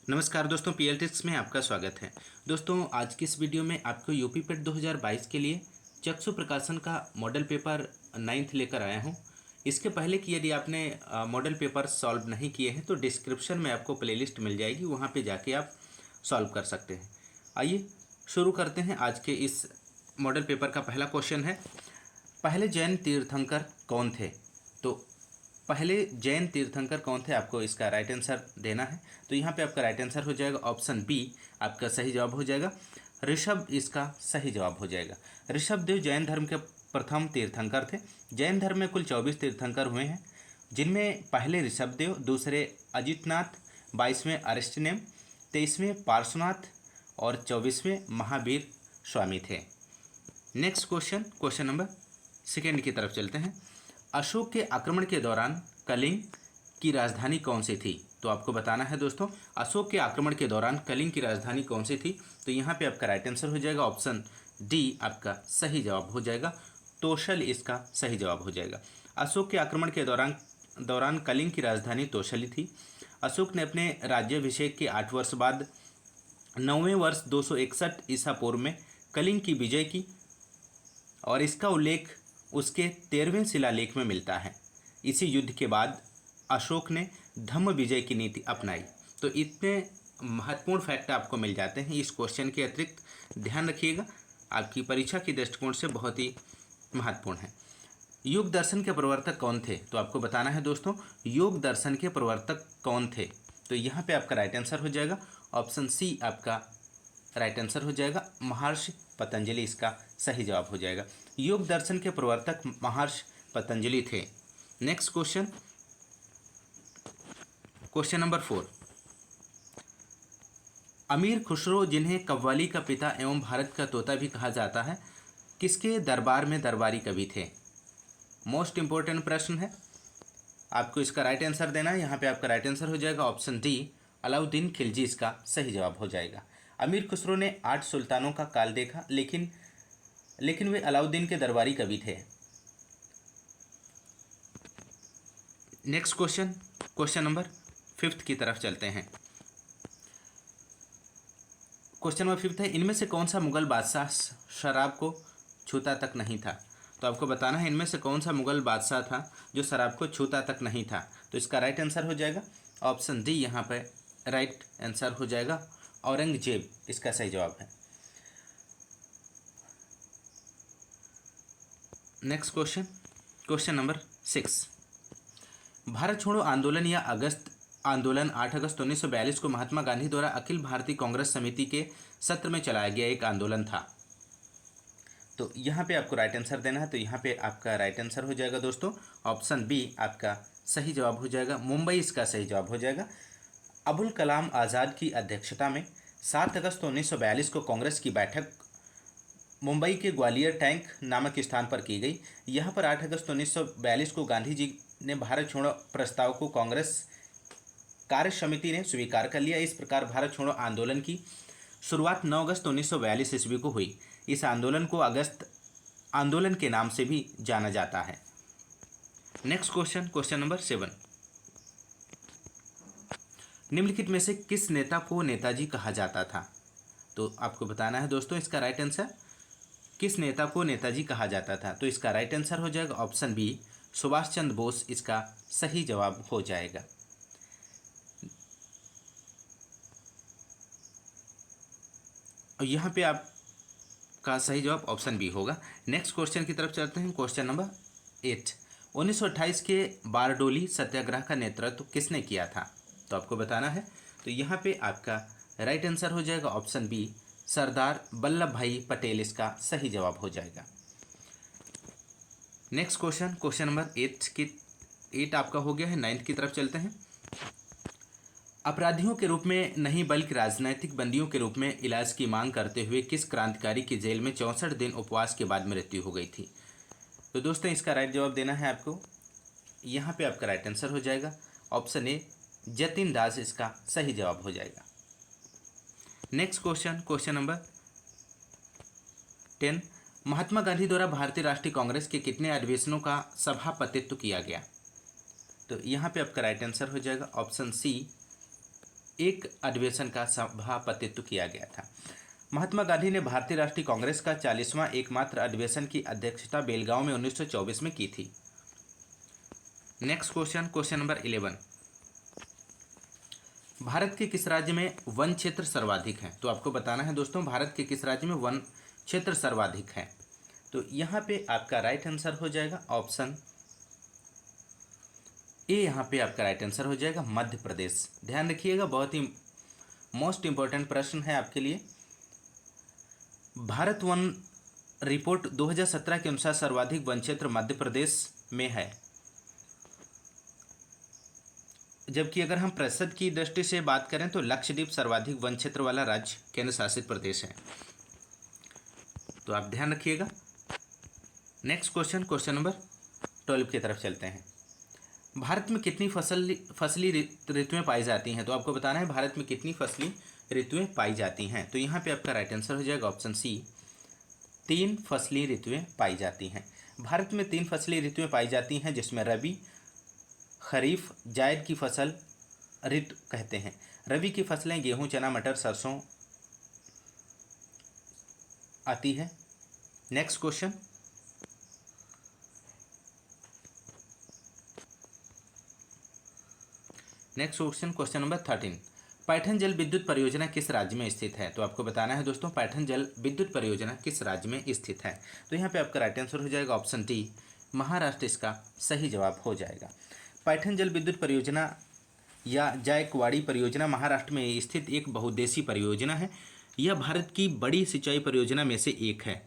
नमस्कार दोस्तों, PL tips में आपका स्वागत है। दोस्तों, आज की इस वीडियो में आपको यूपी पेट 2022 के लिए चक्षु प्रकाशन का मॉडल पेपर 9th लेकर आया हूं। इसके पहले कि यदि आपने मॉडल पेपर सॉल्व नहीं किए हैं तो डिस्क्रिप्शन में आपको प्लेलिस्ट मिल जाएगी, वहां पे जाके आप सॉल्व कर सकते हैं। आइए शुरू करते हैं। आज के इस मॉडल पेपर का पहला क्वेश्चन है, पहले जैन तीर्थंकर कौन थे? तो पहले जैन तीर्थंकर कौन थे, आपको इसका राइट आंसर देना है। तो यहाँ पे आपका राइट आंसर हो जाएगा ऑप्शन बी, आपका सही जवाब हो जाएगा। ऋषभ इसका सही जवाब हो जाएगा। ऋषभ देव जैन धर्म के प्रथम तीर्थंकर थे। जैन धर्म में कुल 24 तीर्थंकर हुए हैं, जिनमें पहले ऋषभ देव, दूसरे अजितनाथ, 22वें अरिष्टनेम, 23वें पार्श्वनाथ और 24वें महावीर स्वामी थे। Next question, question number second की तरफ चलते हैं। अशोक के आक्रमण के दौरान कलिंग की राजधानी कौन सी थी? तो आपको बताना है दोस्तों, अशोक के आक्रमण के दौरान कलिंग की राजधानी कौन सी थी? तो यहाँ पे आपका राइट आंसर हो जाएगा ऑप्शन डी, आपका सही जवाब हो जाएगा। तोशल इसका सही जवाब हो जाएगा। अशोक के आक्रमण के दौरान कलिंग की राजधानी तोशली थी। अशोक ने अपने राज्याभिषेक के 8 वर्ष बाद 9वें वर्ष 261 ईसा पूर्व में कलिंग की विजय की और इसका उल्लेख उसके 13वें शिलालेख में मिलता है। इसी युद्ध के बाद अशोक ने धम्म विजय की नीति अपनाई। तो इतने महत्वपूर्ण फैक्ट आपको मिल जाते हैं इस क्वेश्चन के अतिरिक्त, ध्यान रखिएगा, आपकी परीक्षा की दृष्टिकोण से बहुत ही महत्वपूर्ण है। योग दर्शन के प्रवर्तक कौन थे? तो आपको बताना है दोस्तों, योग दर्शन के प्रवर्तक कौन थे? तो यहाँ पे आपका राइट आंसर हो जाएगा ऑप्शन सी, आपका राइट आंसर हो जाएगा महर्षि पतंजलि, इसका सही जवाब हो जाएगा। योग दर्शन के प्रवर्तक महर्षि पतंजलि थे। Next question, question number 4। अमीर खुसरो, जिन्हें कव्वाली का पिता एवं भारत का तोता भी कहा जाता है, किसके दरबार में दरबारी कवि थे? मोस्ट इंपॉर्टेंट प्रश्न है, आपको इसका राइट आंसर देना है। यहाँ पे आपका राइट आंसर हो जाएगा ऑप्शन डी, अलाउद्दीन खिलजी, इसका सही जवाब हो जाएगा। अमीर खुसरो ने 8 सुल्तानों का काल देखा, लेकिन वे अलाउद्दीन के दरबारी कवि थे। नेक्स्ट क्वेश्चन, क्वेश्चन नंबर 5 की तरफ चलते हैं। क्वेश्चन नंबर 5 है, इनमें से कौन सा मुगल बादशाह शराब को छूता तक नहीं था? तो आपको बताना है इनमें से कौन सा मुगल बादशाह था जो शराब को छूता तक नहीं था। तो इसका राइट आंसर हो जाएगा ऑप्शन डी, यहाँ पे राइट आंसर हो जाएगा औरंगजेब, इसका सही जवाब है। Next question, question number 6। Bharat छोड़ो आंदोलन या अगस्त आंदोलन 8 अगस्त 1942 को महात्मा गांधी द्वारा अखिल भारतीय कांग्रेस समिति के सत्र में चलाया गया एक आंदोलन था। तो यहाँ पे आपको राइट आंसर देना है। तो यहाँ पे आपका राइट आंसर हो जाएगा दोस्तों ऑप्शन बी, आपका सही जवाब हो जाएगा। मुंबई इसका सही जवाब हो जाएगा। अबुल कलाम आज़ाद की अध्यक्षता में 7 अगस्त 1942 को कांग्रेस की बैठक मुंबई के ग्वालियर टैंक नामक स्थान पर की गई। यहाँ पर 8 अगस्त 1942 को गांधी जी ने भारत छोड़ो प्रस्ताव को कांग्रेस कार्य समिति ने स्वीकार कर लिया। इस प्रकार भारत छोड़ो आंदोलन की शुरुआत 9 अगस्त 1942 ईस्वी को हुई। इस आंदोलन को अगस्त आंदोलन के नाम से भी जाना जाता है। Next question, question number 7। निम्नलिखित में से किस नेता को नेताजी कहा जाता था? तो आपको बताना है दोस्तों इसका राइट आंसर, किस नेता को नेताजी कहा जाता था? तो इसका राइट आंसर हो जाएगा ऑप्शन बी, सुभाष चंद्र बोस, इसका सही जवाब हो जाएगा। और यहाँ पे आपका सही जवाब ऑप्शन बी होगा। नेक्स्ट क्वेश्चन की तरफ चलते हैं। Question number 8। 1928 के बारडोली सत्याग्रह का नेतृत्व किसने किया था? तो आपको बताना है। तो यहाँ पे आपका राइट आंसर हो जाएगा ऑप्शन बी, सरदार वल्लभ भाई पटेल, इसका सही जवाब हो जाएगा। नेक्स्ट क्वेश्चन, क्वेश्चन नंबर 8 आपका हो गया है। 9th की तरफ चलते हैं। अपराधियों के रूप में नहीं बल्कि राजनैतिक बंदियों के रूप में इलाज की मांग करते हुए किस क्रांतिकारी की जेल में 64 दिन उपवास के बाद मृत्यु हो गई थी? तो दोस्तों इसका राइट जवाब देना है आपको। यहाँ पे आपका राइट आंसर हो जाएगा ऑप्शन ए, जतिन दास, इसका सही जवाब हो जाएगा। Next question, question number 10। Mahatma Gandhi द्वारा भारतीय राष्ट्रीय कांग्रेस के कितने अधिवेशनों का सभापतित्व किया गया? तो यहाँ पे आपका राइट आंसर हो जाएगा ऑप्शन सी, एक अधिवेशन का सभापतित्व किया गया था। महात्मा गांधी ने भारतीय राष्ट्रीय कांग्रेस का 40वां एकमात्र अधिवेशन की अध्यक्षता बेलगांव में 1924 में की थी। Next question number 11। भारत के किस राज्य में वन क्षेत्र सर्वाधिक है? तो आपको बताना है दोस्तों, भारत के किस राज्य में वन क्षेत्र सर्वाधिक है। तो यहाँ पे आपका राइट आंसर हो जाएगा ऑप्शन ए। यहाँ पे आपका राइट आंसर हो जाएगा मध्य प्रदेश। ध्यान रखिएगा, बहुत ही मोस्ट इंपॉर्टेंट प्रश्न है आपके लिए। भारत वन रिपोर्ट 2017 के अनुसार सर्वाधिक वन क्षेत्र मध्य प्रदेश में है, जबकि अगर हम प्रतिशत की दृष्टि से बात करें तो लक्षद्वीप सर्वाधिक वन क्षेत्र वाला राज्य केंद्र शासित प्रदेश है। तो आप ध्यान रखिएगा। नेक्स्ट क्वेश्चन नंबर 12 की तरफ चलते हैं। भारत में कितनी फसली ऋतुएं पाई जाती हैं? तो आपको बताना है भारत में कितनी फसली ऋतुएं पाई जाती हैं। तो यहाँ पे आपका राइट आंसर हो जाएगा ऑप्शन सी, 3 फसली ऋतुएं पाई जाती हैं। भारत में 3 फसली ऋतुएं पाई जाती हैं, जिसमें रबी, खरीफ, जायद की फसल ऋतु कहते हैं। रबी की फसलें गेहूं, चना, मटर, सरसों आती है। Next question question number 13। Paithan जल विद्युत परियोजना किस राज्य में स्थित है? तो आपको बताना है दोस्तों, पैठन जल विद्युत परियोजना किस राज्य में स्थित है। तो यहाँ पे आपका राइट आंसर हो जाएगा ऑप्शन डी, महाराष्ट्र इसका सही जवाब हो जाएगा। पैठन जल विद्युत परियोजना या जायकवाड़ी परियोजना महाराष्ट्र में स्थित एक बहुउद्देशीय परियोजना है। यह भारत की बड़ी सिंचाई परियोजना में से एक है।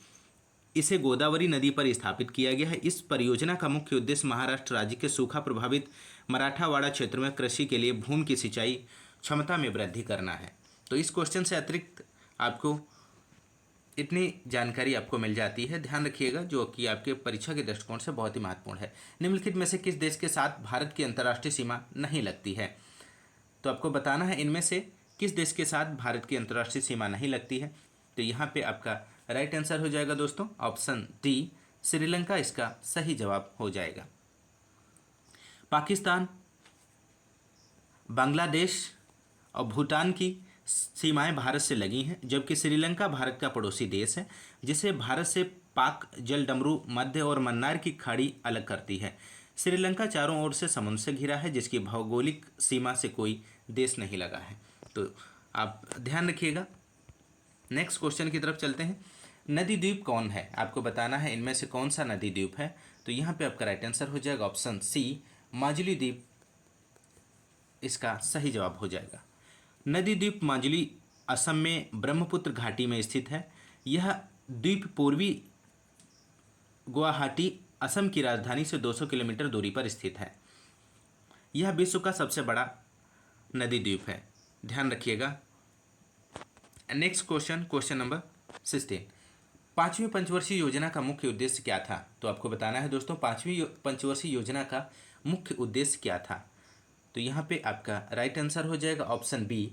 इसे गोदावरी नदी पर स्थापित किया गया है। इस परियोजना का मुख्य उद्देश्य महाराष्ट्र राज्य के सूखा प्रभावित मराठावाड़ा क्षेत्र में कृषि के लिए भूमि की सिंचाई क्षमता में वृद्धि करना है। तो इस क्वेश्चन से अतिरिक्त आपको इतनी जानकारी आपको मिल जाती है, ध्यान रखिएगा, जो कि आपके परीक्षा के दृष्टिकोण से बहुत ही महत्वपूर्ण है। निम्नलिखित में से किस देश के साथ भारत की अंतर्राष्ट्रीय सीमा नहीं लगती है? तो आपको बताना है इनमें से किस देश के साथ भारत की अंतर्राष्ट्रीय सीमा नहीं लगती है। तो यहाँ पे आपका राइट आंसर हो जाएगा दोस्तों ऑप्शन डी, श्रीलंका इसका सही जवाब हो जाएगा। पाकिस्तान, बांग्लादेश और भूटान की सीमाएं भारत से लगी हैं, जबकि श्रीलंका भारत का पड़ोसी देश है, जिसे भारत से पाक जलडमरू, मध्य और मन्नार की खाड़ी अलग करती है। श्रीलंका चारों ओर से समुद्र से घिरा है, जिसकी भौगोलिक सीमा से कोई देश नहीं लगा है। तो आप ध्यान रखिएगा। नेक्स्ट क्वेश्चन की तरफ चलते हैं। नदी द्वीप कौन है? आपको बताना है इनमें से कौन सा नदी द्वीप है। तो यहाँ पे आपका राइट आंसर हो जाएगा ऑप्शन सी, माजुली द्वीप इसका सही जवाब हो जाएगा। नदी द्वीप माजुली असम में ब्रह्मपुत्र घाटी में स्थित है। यह द्वीप पूर्वी गुवाहाटी असम की राजधानी से 200 किलोमीटर दूरी पर स्थित है। यह विश्व का सबसे बड़ा नदी द्वीप है, ध्यान रखिएगा। Next question number 16। 5वीं पंचवर्षीय योजना का मुख्य उद्देश्य क्या था? तो आपको बताना है दोस्तों 5वीं पंचवर्षीय योजना का मुख्य उद्देश्य क्या था। तो यहाँ पे आपका राइट आंसर हो जाएगा ऑप्शन बी,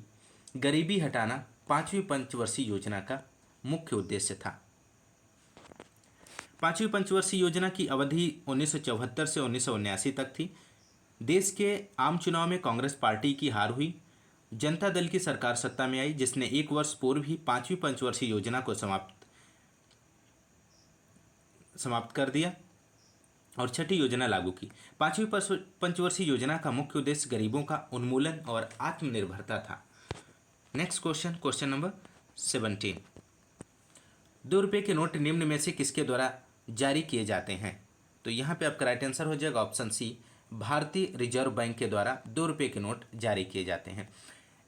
गरीबी हटाना 5वीं पंचवर्षीय योजना का मुख्य उद्देश्य था। 5वीं पंचवर्षीय योजना की अवधि 1974 से 1979 तक थी। देश के आम चुनाव में कांग्रेस पार्टी की हार हुई। जनता दल की सरकार सत्ता में आई, जिसने एक वर्ष पूर्व ही 5वीं पंचवर्षीय योजना को समाप्त कर दिया और छठी योजना लागू की। 5वीं पंचवर्षीय योजना का मुख्य उद्देश्य गरीबों का उन्मूलन और आत्मनिर्भरता था। Next question number 17। 2 रुपये के नोट निम्न में से किसके द्वारा जारी किए जाते हैं? तो यहाँ पे आपका राइट आंसर हो जाएगा ऑप्शन सी, भारतीय रिजर्व बैंक के द्वारा 2 रुपये के नोट जारी किए जाते हैं।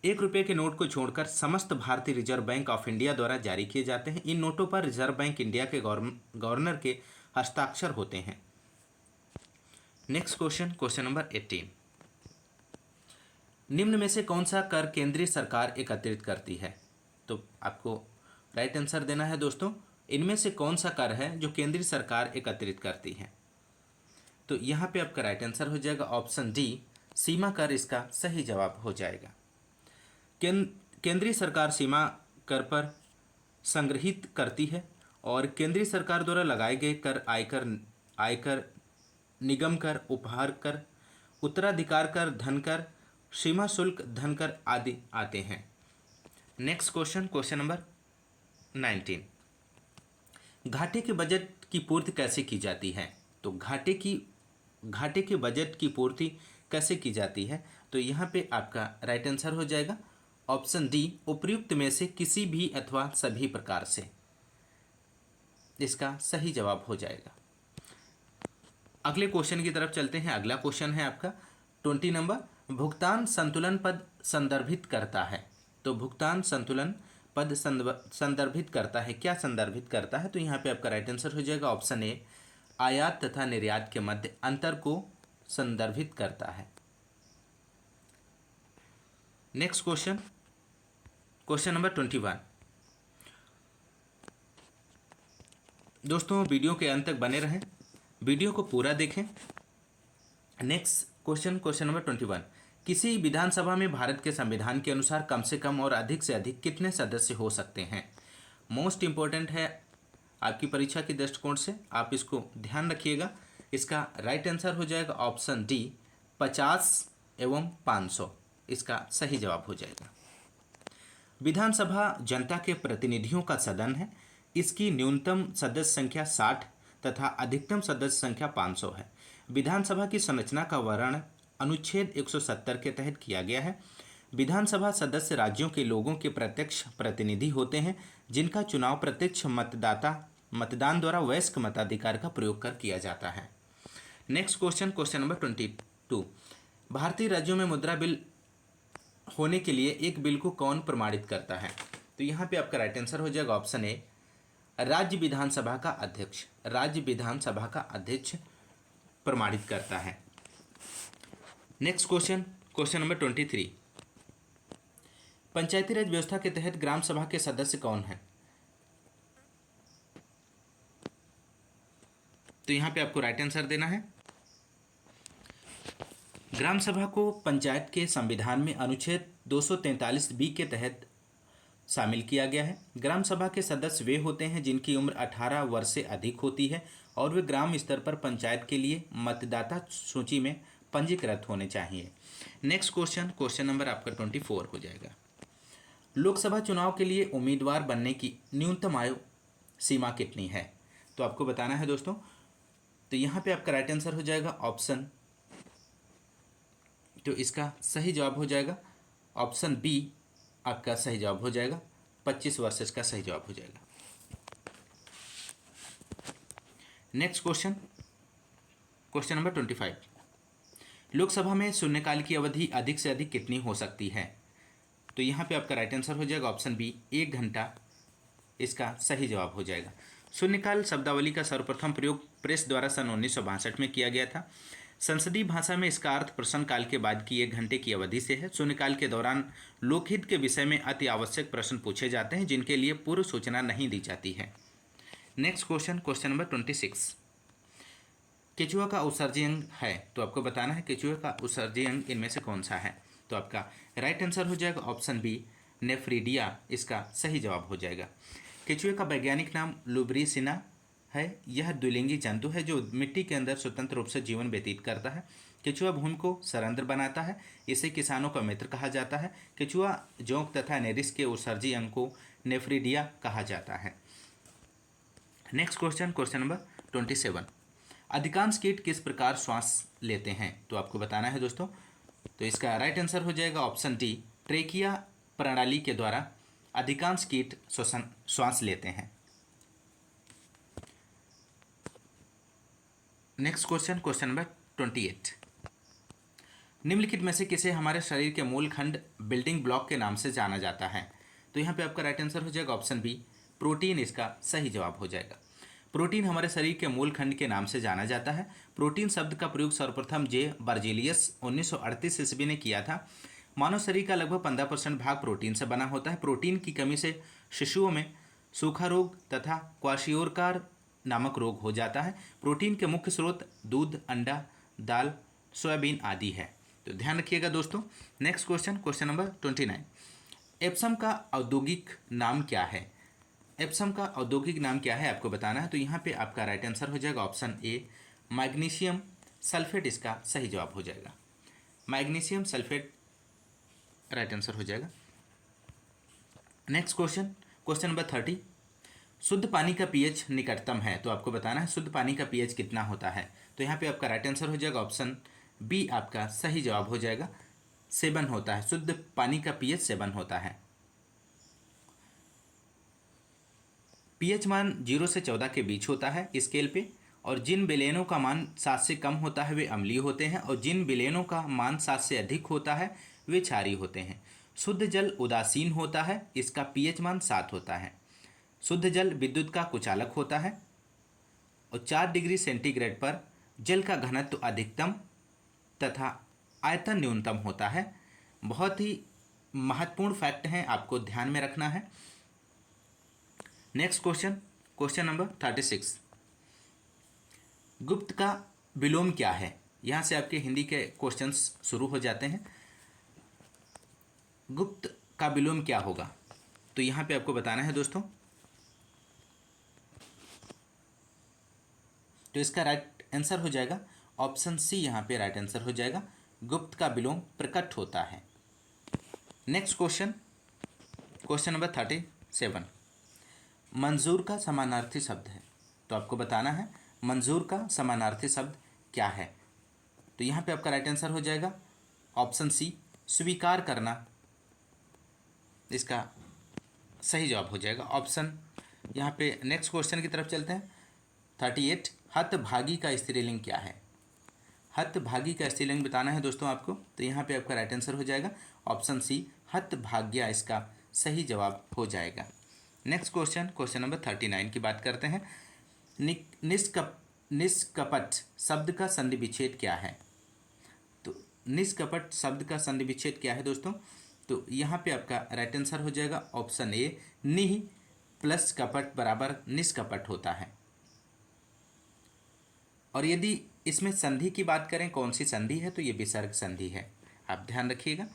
1 रुपये के नोट को छोड़कर समस्त भारतीय रिजर्व बैंक ऑफ इंडिया द्वारा जारी किए जाते हैं। इन नोटों पर रिजर्व बैंक इंडिया के गवर्नर के हस्ताक्षर होते हैं। Next question number 18। निम्न में से कौन सा कर केंद्रीय सरकार एकत्रित करती है? तो आपको राइट आंसर देना है दोस्तों, इनमें से कौन सा कर है जो केंद्रीय सरकार एकत्रित करती है। तो यहाँ पे आपका राइट आंसर हो जाएगा ऑप्शन डी, सीमा कर इसका सही जवाब हो जाएगा। केंद्रीय सरकार सीमा कर पर संग्रहित करती है और केंद्रीय सरकार द्वारा लगाए गए कर आयकर, निगम कर, उपहार कर, उत्तराधिकार कर, धन कर सीमा शुल्क, धनकर आदि आते हैं। नेक्स्ट क्वेश्चन, क्वेश्चन नंबर 19, घाटे के बजट की पूर्ति कैसे की जाती है? तो घाटे के बजट की पूर्ति कैसे की जाती है? तो यहाँ पे आपका राइट आंसर हो जाएगा ऑप्शन डी, उपर्युक्त में से किसी भी अथवा सभी प्रकार से, इसका सही जवाब हो जाएगा। अगले क्वेश्चन की तरफ चलते हैं। अगला क्वेश्चन है आपका 20 नंबर, भुगतान संतुलन पद संदर्भित करता है। तो भुगतान संतुलन पद संदर्भित करता है, क्या संदर्भित करता है? तो यहाँ पे आपका राइट आंसर हो जाएगा ऑप्शन ए, आयात तथा निर्यात के मध्य अंतर को संदर्भित करता है। Next question, question number 21। दोस्तों वीडियो के अंत तक बने रहें, वीडियो को पूरा देखें। नेक्स्ट क्वेश्चन, क्वेश्चन नंबर 21, किसी विधानसभा में भारत के संविधान के अनुसार कम से कम और अधिक से अधिक कितने सदस्य हो सकते हैं? मोस्ट इंपॉर्टेंट है आपकी परीक्षा के दृष्टिकोण से, आप इसको ध्यान रखिएगा। इसका राइट आंसर हो जाएगा ऑप्शन डी, 50 एवं 500, इसका सही जवाब हो जाएगा। विधानसभा जनता के प्रतिनिधियों का सदन है। इसकी न्यूनतम सदस्य संख्या 60 तथा अधिकतम सदस्य संख्या 500 है। विधानसभा की संरचना का वर्णन अनुच्छेद 170 के तहत किया गया है। विधानसभा सदस्य राज्यों के लोगों के प्रत्यक्ष प्रतिनिधि होते हैं, जिनका चुनाव प्रत्यक्ष मतदान द्वारा वयस्क मताधिकार का प्रयोग कर किया जाता है। नेक्स्ट क्वेश्चन, क्वेश्चन नंबर 22, भारतीय राज्यों में मुद्रा बिल होने के लिए एक बिल को कौन प्रमाणित करता है? तो यहाँ पे आपका राइट आंसर हो जाएगा ऑप्शन ए, राज्य विधानसभा का अध्यक्ष। राज्य विधानसभा का अध्यक्ष प्रमाणित करता है। नेक्स्ट क्वेश्चन, क्वेश्चन नंबर 23, पंचायती राज व्यवस्था के तहत ग्राम सभा के सदस्य कौन हैं? तो यहाँ पे आपको राइट आंसर देना है। ग्राम सभा को पंचायत के संविधान में अनुच्छेद 243 बी के तहत शामिल किया गया है। ग्राम सभा के सदस्य वे होते हैं जिनकी उम्र 18 वर्ष से अधिक होती है और वे ग्राम स्तर पर पंचायत के लिए मतदाता सूची में पंजीकृत होने चाहिए। नेक्स्ट क्वेश्चन, क्वेश्चन नंबर आपका 24 हो जाएगा। लोकसभा चुनाव के लिए उम्मीदवार बनने की न्यूनतम आयु सीमा कितनी है? तो आपको बताना है दोस्तों। तो यहाँ पे आपका राइट आंसर हो जाएगा ऑप्शन, तो इसका सही जवाब हो जाएगा ऑप्शन बी, आपका सही जवाब हो जाएगा 25 वर्ष, इसका सही जवाब हो जाएगा। Next question, question number 25, Lok Sabha में शून्यकाल की अवधि अधिक से अधिक कितनी हो सकती है? तो यहाँ पे आपका राइट आंसर हो जाएगा ऑप्शन बी, 1 घंटा, इसका सही जवाब हो जाएगा। शून्यकाल शब्दावली का सर्वप्रथम प्रयोग प्रेस द्वारा सन 1962 में किया गया था। संसदीय भाषा में इसका अर्थ प्रश्नकाल के बाद की 1 घंटे की अवधि से है। शून्यकाल के दौरान लोकहित के विषय में अति आवश्यक प्रश्न पूछे जाते हैं, जिनके लिए पूर्व सूचना नहीं दी जाती है। नेक्स्ट क्वेश्चन, क्वेश्चन नंबर 26, केचुआ का उत्सर्जी अंग है, तो आपको बताना है केचुआ का उत्सर्जी अंग इनमें से कौन सा है? तो आपका राइट आंसर हो जाएगा ऑप्शन बी, नेफ्रीडिया, इसका सही जवाब हो जाएगा। केचुए का वैज्ञानिक नाम लुब्रिसिना है। यह द्विलिंगी जंतु है जो मिट्टी के अंदर स्वतंत्र रूप से जीवन व्यतीत करता है। केचुआ भूमि को सरंध्र बनाता है, इसे किसानों का मित्र कहा जाता है। केचुआ जोंक तथा नेरिस के उत्सर्जी अंग को नेफ्रीडिया कहा जाता है। नेक्स्ट क्वेश्चन, क्वेश्चन नंबर 27, अधिकांश कीट किस प्रकार श्वास लेते हैं? तो आपको बताना है दोस्तों। तो इसका राइट आंसर हो जाएगा ऑप्शन डी, ट्रेकिया प्रणाली के द्वारा अधिकांश कीट श्वास लेते हैं। नेक्स्ट क्वेश्चन, क्वेश्चन नंबर 28, निम्नलिखित में से किसे हमारे शरीर के मूल खंड बिल्डिंग ब्लॉक के नाम से जाना जाता है? तो यहाँ पे आपका राइट आंसर हो जाएगा ऑप्शन बी, प्रोटीन, इसका सही जवाब हो जाएगा। प्रोटीन हमारे शरीर के मूल खंड के नाम से जाना जाता है। प्रोटीन शब्द का प्रयोग सर्वप्रथम जे बर्जेलियस 1938 ईस्वी ने किया था। मानव शरीर का लगभग 15% भाग प्रोटीन से बना होता है। प्रोटीन की कमी से शिशुओं में सूखा रोग तथा क्वाशियोरकार नामक रोग हो जाता है। प्रोटीन के मुख्य स्रोत दूध, अंडा, दाल, सोयाबीन आदि है। तो ध्यान रखिएगा दोस्तों। Next question, question number 29, Epsom का औद्योगिक नाम क्या है? एप्सम का औद्योगिक नाम क्या है आपको बताना है। तो यहाँ पे आपका राइट आंसर हो जाएगा ऑप्शन ए, मैग्नीशियम सल्फेट, इसका सही जवाब हो जाएगा। मैग्नीशियम सल्फेट राइट आंसर हो जाएगा। नेक्स्ट क्वेश्चन, क्वेश्चन नंबर 30, शुद्ध पानी का पीएच निकटतम है, तो आपको बताना है शुद्ध पानी का पीएच कितना होता है। तो यहाँ पे आपका राइट आंसर हो जाएगा ऑप्शन बी आपका सही जवाब हो जाएगा, 7 होता है। शुद्ध पानी का पीएच 7 होता है। पीएच मान 0 से 14 के बीच होता है स्केल पे, और जिन विलेनों का मान 7 से कम होता है वे अम्लीय होते हैं, और जिन विलेनों का मान 7 से अधिक होता है वे क्षारीय होते हैं। शुद्ध जल उदासीन होता है, इसका पीएच मान 7 होता है। शुद्ध जल विद्युत का कुचालक होता है, और 4 डिग्री सेंटीग्रेड पर जल का घनत्व अधिकतम तथा आयतन न्यूनतम होता है। बहुत ही महत्वपूर्ण फैक्ट हैं, आपको ध्यान में रखना है। नेक्स्ट क्वेश्चन, क्वेश्चन नंबर 36, गुप्त का विलोम क्या है। यहाँ से आपके हिंदी के क्वेश्चंस शुरू हो जाते हैं। गुप्त का विलोम क्या होगा, तो यहाँ पे आपको बताना है दोस्तों। तो इसका राइट आंसर हो जाएगा ऑप्शन सी, यहाँ पे राइट आंसर हो जाएगा, गुप्त का विलोम प्रकट होता है। नेक्स्ट क्वेश्चन, क्वेश्चन नंबर 37, मंजूर का समानार्थी शब्द है, तो आपको बताना है मंजूर का समानार्थी शब्द क्या है। तो यहाँ पे आपका राइट आंसर हो जाएगा ऑप्शन सी, स्वीकार करना, इसका सही जवाब हो जाएगा ऑप्शन। यहाँ पे नेक्स्ट क्वेश्चन की तरफ चलते हैं। 38, हतभागी का स्त्रीलिंग क्या है। हतभागी का स्त्रीलिंग बताना है दोस्तों आपको। तो यहाँ पे आपका राइट आंसर हो जाएगा ऑप्शन सी, हतभाग्या इसका सही जवाब हो जाएगा। नेक्स्ट क्वेश्चन, क्वेश्चन नंबर 39 की बात करते हैं। निष्कपट शब्द का संधि विच्छेद क्या है। तो निष्कपट शब्द का संधि विच्छेद क्या है दोस्तों, तो यहाँ पे आपका राइट आंसर हो जाएगा ऑप्शन ए, निह प्लस कपट बराबर निष्कपट होता है। और यदि इसमें संधि की बात करें, कौन सी संधि है, तो ये विसर्ग संधि है, आप ध्यान रखिएगा।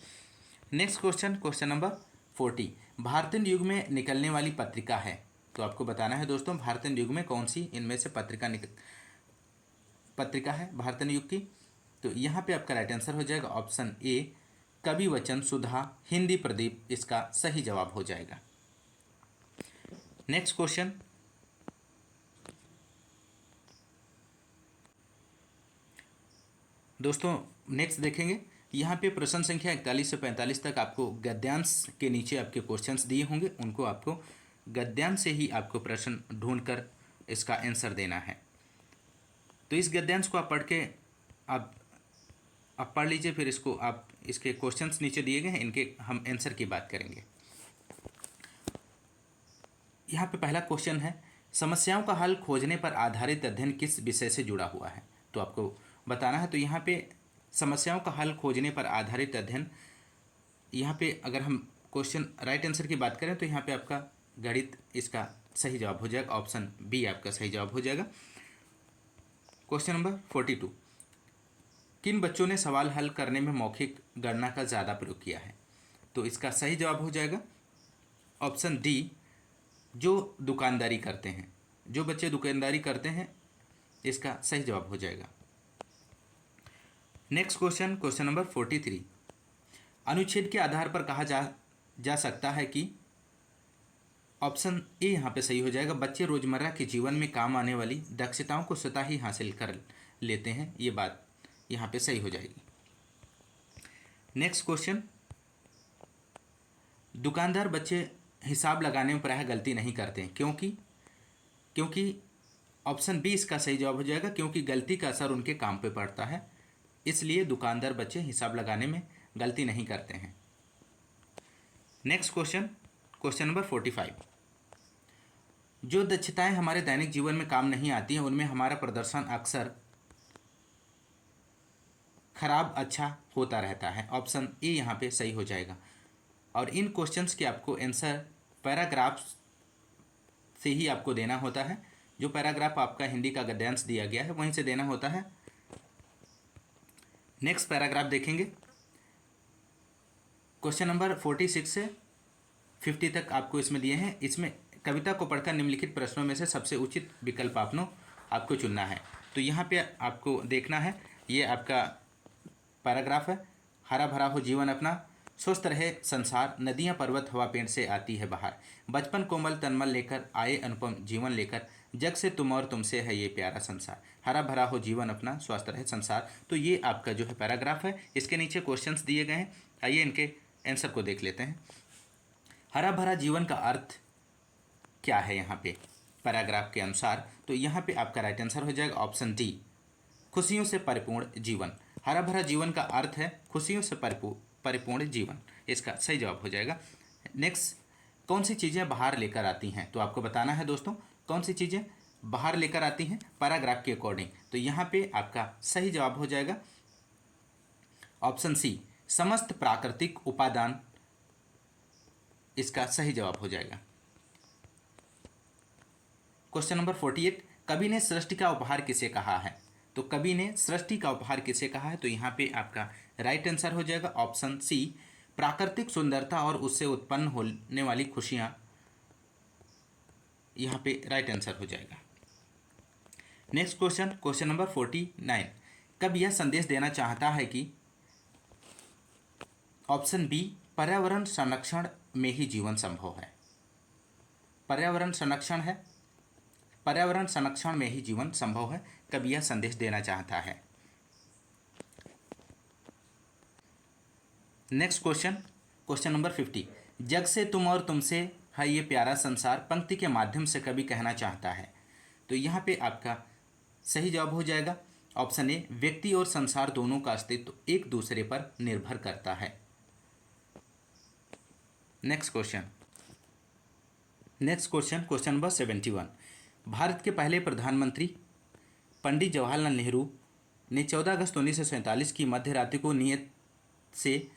नेक्स्ट क्वेश्चन, क्वेश्चन नंबर 40, भारतीय युग में निकलने वाली पत्रिका है। तो आपको बताना है दोस्तों भारतीय युग में कौन सी इनमें से पत्रिका है भारतीय युग की। तो यहाँ पे आपका राइट आंसर हो जाएगा ऑप्शन ए, कवि वचन सुधा हिंदी प्रदीप, इसका सही जवाब हो जाएगा। नेक्स्ट क्वेश्चन, दोस्तों नेक्स्ट देखेंगे। यहाँ पे प्रश्न संख्या 41 से 45 तक आपको गद्यांश के नीचे आपके क्वेश्चंस दिए होंगे, उनको आपको गद्यांश से ही आपको प्रश्न ढूंढकर इसका आंसर देना है। तो इस गद्यांश को आप पढ़ के आप पढ़ लीजिए, फिर इसको आप इसके क्वेश्चंस नीचे दिए गए हैं, इनके हम आंसर की बात करेंगे। यहाँ पे पहला क्वेश्चन है, समस्याओं का हल खोजने पर आधारित अध्ययन किस विषय से जुड़ा हुआ है। तो आपको बताना है। तो यहाँ पे समस्याओं का हल खोजने पर आधारित अध्ययन, यहाँ पे अगर हम क्वेश्चन राइट आंसर की बात करें तो यहाँ पे आपका गणित इसका सही जवाब हो जाएगा, ऑप्शन बी आपका सही जवाब हो जाएगा। क्वेश्चन नंबर 42, किन बच्चों ने सवाल हल करने में मौखिक गणना का ज़्यादा प्रयोग किया है। तो इसका सही जवाब हो जाएगा ऑप्शन डी, जो दुकानदारी करते हैं, जो बच्चे दुकानदारी करते हैं, इसका सही जवाब हो जाएगा। नेक्स्ट क्वेश्चन, क्वेश्चन नंबर 43, अनुच्छेद के आधार पर कहा जा सकता है कि, ऑप्शन ए यहाँ पे सही हो जाएगा, बच्चे रोजमर्रा के जीवन में काम आने वाली दक्षताओं को स्वतः ही हासिल कर लेते हैं, ये बात यहाँ पे सही हो जाएगी। नेक्स्ट क्वेश्चन, दुकानदार बच्चे हिसाब लगाने में प्रायः गलती नहीं करते, क्योंकि ऑप्शन बी इसका सही जवाब हो जाएगा, क्योंकि गलती का असर उनके काम पे पड़ता है, इसलिए दुकानदार बच्चे हिसाब लगाने में गलती नहीं करते हैं। नेक्स्ट क्वेश्चन, क्वेश्चन नंबर 45, जो दक्षताएं हमारे दैनिक जीवन में काम नहीं आती हैं उनमें हमारा प्रदर्शन अक्सर खराब अच्छा होता रहता है, ऑप्शन ए यहाँ पे सही हो जाएगा। और इन क्वेश्चंस के आपको आंसर पैराग्राफ से ही आपको देना होता है, जो पैराग्राफ आपका हिंदी का गद्यांश दिया गया है वहीं से देना होता है। नेक्स्ट पैराग्राफ देखेंगे, क्वेश्चन नंबर 46 से 50 तक आपको इसमें दिए हैं। इसमें कविता को पढ़कर निम्नलिखित प्रश्नों में से सबसे उचित विकल्प आपको चुनना है। तो यहाँ पे आपको देखना है, ये आपका पैराग्राफ है, हरा भरा हो जीवन अपना, स्वस्थ रहे संसार, नदियाँ पर्वत हवा पेड़ से आती है बाहर, बचपन कोमल तनमन लेकर आए अनुपम जीवन लेकर, जग से तुम और तुमसे है ये प्यारा संसार, हरा भरा हो जीवन अपना, स्वस्थ रहे संसार। तो ये आपका जो है पैराग्राफ है। इसके नीचे क्वेश्चंस दिए गए हैं, आइए इनके आंसर को देख लेते हैं। हरा भरा जीवन का अर्थ क्या है यहाँ पे पैराग्राफ के अनुसार? तो यहाँ पे आपका राइट आंसर हो जाएगा ऑप्शन डी, खुशियों से परिपूर्ण जीवन। हरा भरा जीवन का अर्थ है खुशियों से परिपूर्ण जीवन, इसका सही जवाब हो जाएगा। नेक्स्ट, कौन सी चीज़ें बाहर लेकर आती हैं? तो आपको बताना है दोस्तों कौन सी चीज़ें बाहर लेकर आती हैं पैराग्राफ के अकॉर्डिंग। तो यहाँ पे आपका सही जवाब हो जाएगा ऑप्शन सी, समस्त प्राकृतिक उपादान, इसका सही जवाब हो जाएगा। क्वेश्चन नंबर 48, कवि ने सृष्टि का उपहार किसे कहा है? तो कवि ने सृष्टि का उपहार किसे कहा है? तो यहाँ पे आपका राइट आंसर हो जाएगा ऑप्शन सी, प्राकृतिक सुंदरता और उससे उत्पन्न होने वाली खुशियाँ, यहाँ पे राइट आंसर हो जाएगा। नेक्स्ट क्वेश्चन, क्वेश्चन नंबर 49, कब यह संदेश देना चाहता है कि ऑप्शन बी, पर्यावरण संरक्षण में ही जीवन संभव है। पर्यावरण संरक्षण में ही जीवन संभव है, कब यह संदेश देना चाहता है। नेक्स्ट क्वेश्चन, क्वेश्चन नंबर 50, जग से तुम और तुमसे है ये प्यारा संसार पंक्ति के माध्यम से कवि कहना चाहता है। तो यहाँ पे आपका सही जवाब हो जाएगा ऑप्शन ए, व्यक्ति और संसार दोनों का अस्तित्व एक दूसरे पर निर्भर करता है। Next question, question number 71, Bharat के पहले प्रधानमंत्री पंडित जवाहरलाल नेहरू ने 14 अगस्त 1947 की मध्य रात्रि को नियत से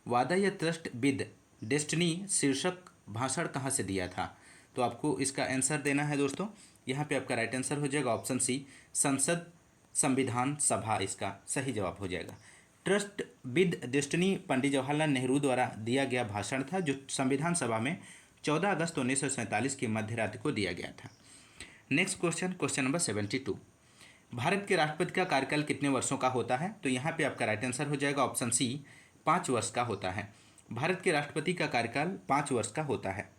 वादा या ट्रस्ट विद डेस्टिनी शीर्षक भाषण कहाँ से दिया था? तो आपको इसका आंसर देना है दोस्तों। यहाँ पे आपका राइट आंसर हो जाएगा ऑप्शन सी, संसद संविधान सभा, इसका सही जवाब हो जाएगा। Trust with destiny Pandit Jawaharlal Nehru द्वारा दिया गया भाषण था जो संविधान सभा में 14 अगस्त 1947 की मध्य रात्रि को दिया गया था। Next question, question number 72, Bharat के राष्ट्रपति का कार्यकाल कितने वर्षों का होता है? तो यहाँ पे आपका राइट आंसर हो जाएगा ऑप्शन सी, 5 वर्ष का होता है। भारत के राष्ट्रपति का कार्यकाल 5 वर्ष का होता है।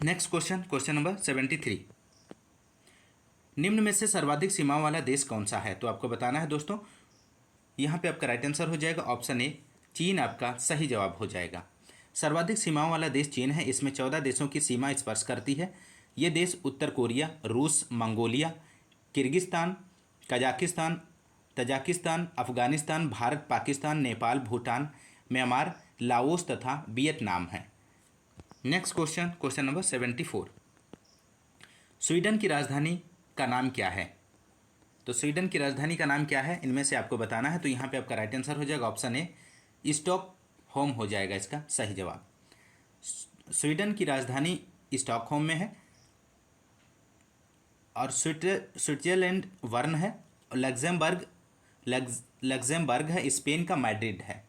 नेक्स्ट क्वेश्चन, क्वेश्चन नंबर 73, निम्न में से सर्वाधिक सीमाओं वाला देश कौन सा है? तो आपको बताना है दोस्तों। यहाँ पे आपका राइट आंसर हो जाएगा ऑप्शन ए, चीन, आपका सही जवाब हो जाएगा। सर्वाधिक सीमाओं वाला देश चीन है, इसमें 14 देशों की सीमा स्पर्श करती है। ये देश उत्तर कोरिया, रूस, Mongolia, Kyrgyzstan, Kazakhstan, Tajikistan, Afghanistan, Bharat, Pakistan, Nepal, Bhutan, Myanmar, Laos तथा वियतनाम है। Next question, question number 74, Sweden की राजधानी का नाम क्या है? तो स्वीडन की राजधानी का नाम क्या है, इनमें से आपको बताना है। तो यहाँ पे आपका राइट आंसर हो जाएगा ऑप्शन ए, स्टॉकहोम हो जाएगा इसका सही जवाब। स्वीडन की राजधानी स्टॉकहोम में है और स्विट्जरलैंड बर्न है, लग्जमबर्ग है, स्पेन का मैड्रिड है,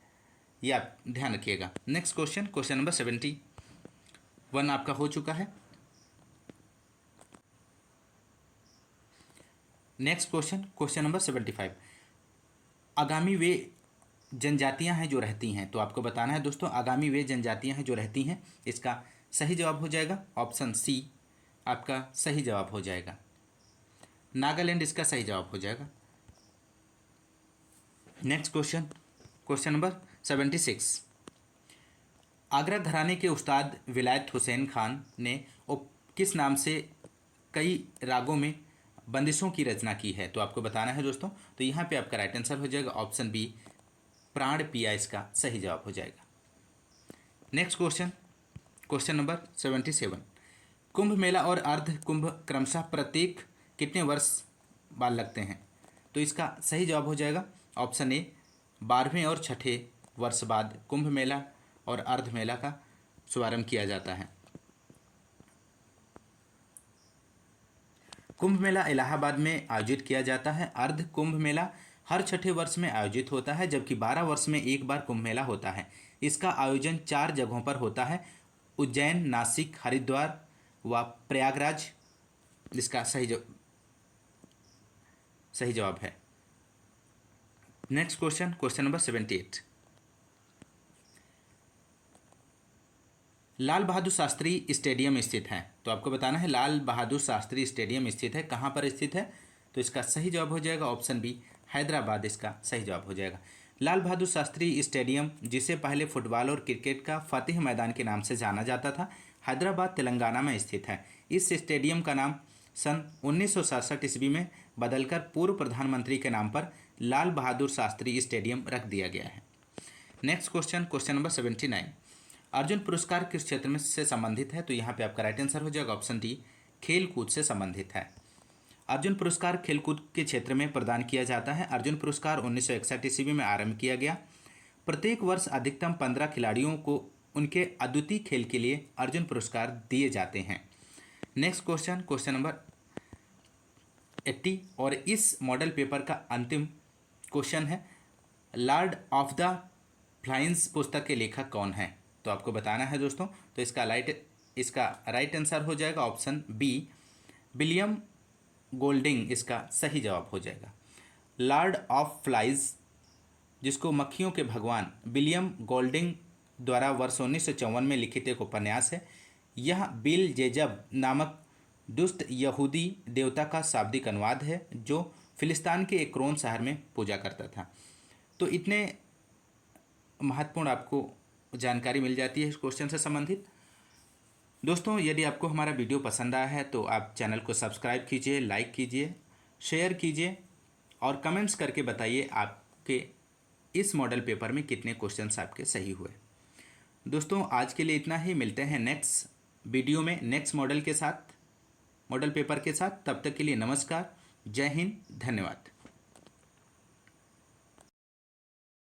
ये आप ध्यान रखिएगा। नेक्स्ट क्वेश्चन, क्वेश्चन नंबर 71 आपका हो चुका है। नेक्स्ट क्वेश्चन, क्वेश्चन नंबर 75, आगामी वे जनजातियां हैं जो रहती हैं। तो आपको बताना है दोस्तों, आगामी वे जनजातियां हैं जो रहती हैं, इसका सही जवाब हो जाएगा ऑप्शन सी, आपका सही जवाब हो जाएगा नागालैंड, इसका सही जवाब हो जाएगा। Next question, question number 76, Agra घराने के उस्ताद विलायत हुसैन खान ने किस नाम से कई रागों में बंदिशों की रचना की है? तो आपको बताना है दोस्तों। तो यहाँ पे आपका राइट आंसर हो जाएगा ऑप्शन बी, प्राण पिया, इसका सही जवाब हो जाएगा। Next question, question number 77, Kumbh Mela और अर्ध कुंभ क्रमशः प्रत्येक कितने वर्ष बाद लगते हैं? तो इसका सही जवाब हो जाएगा ऑप्शन ए, 12वें और 6ठे वर्ष बाद कुंभ मेला और अर्ध मेला का शुभारंभ किया जाता है। कुंभ मेला इलाहाबाद में आयोजित किया जाता है। अर्ध कुंभ मेला हर 6ठे वर्ष में आयोजित होता है, जबकि 12 वर्ष में एक बार कुंभ मेला होता है। इसका आयोजन 4 जगहों पर होता है, उज्जैन, नासिक, हरिद्वार व प्रयागराज, इसका सही जवाब है। Next question, question number 78। Lal Bahadur Shastri stadium स्थित है, तो आपको बताना है लाल बहादुर शास्त्री स्टेडियम स्थित है, कहाँ पर स्थित है? तो इसका सही जवाब हो जाएगा ऑप्शन बी, हैदराबाद इसका सही जवाब हो जाएगा। लाल बहादुर शास्त्री स्टेडियम, जिसे पहले फुटबॉल और क्रिकेट का फतेह मैदान के नाम से जाना जाता था, हैदराबाद तेलंगाना में स्थित है। इस स्टेडियम का नाम सन 1967 ईस्वी में बदलकर पूर्व प्रधानमंत्री के नाम पर लाल बहादुर शास्त्री स्टेडियम रख दिया गया है। Next question, question number 79। Arjun पुरस्कार किस क्षेत्र में से संबंधित है? तो यहाँ पे आपका राइट आंसर हो जाएगा ऑप्शन डी, खेल कूद से संबंधित है। अर्जुन पुरस्कार खेलकूद के क्षेत्र में प्रदान किया जाता है। अर्जुन पुरस्कार 1961 ईस्वी में आरंभ किया गया। प्रत्येक वर्ष अधिकतम 15 खिलाड़ियों को उनके अद्वितीय खेल के लिए अर्जुन पुरस्कार दिए जाते हैं। नेक्स्ट क्वेश्चन, क्वेश्चन नंबर 80 और इस मॉडल पेपर का अंतिम क्वेश्चन है, लॉर्ड ऑफ द फ्लाइंस पुस्तक के लेखक कौन है? तो आपको बताना है दोस्तों। तो इसका राइट आंसर हो जाएगा ऑप्शन बी, विलियम गोल्डिंग इसका सही जवाब हो जाएगा। लॉर्ड ऑफ फ्लाइज, जिसको मक्खियों के भगवान विलियम गोल्डिंग द्वारा वर्ष 1954 में लिखित एक उपन्यास है। यह बिल जेजब नामक दुष्ट यहूदी देवता का शाब्दिक अनुवाद है, जो फिलिस्तीन के एक्रोन शहर में पूजा करता था। तो इतने महत्वपूर्ण आपको जानकारी मिल जाती है इस क्वेश्चन से संबंधित। दोस्तों, यदि आपको हमारा वीडियो पसंद आया है तो आप चैनल को सब्सक्राइब कीजिए, लाइक कीजिए, शेयर कीजिए और कमेंट्स करके बताइए आपके इस मॉडल पेपर में कितने क्वेश्चंस आपके सही हुए। दोस्तों, आज के लिए इतना ही। मिलते हैं नेक्स्ट वीडियो में नेक्स्ट मॉडल पेपर के साथ। तब तक के लिए नमस्कार, जय हिंद, धन्यवाद।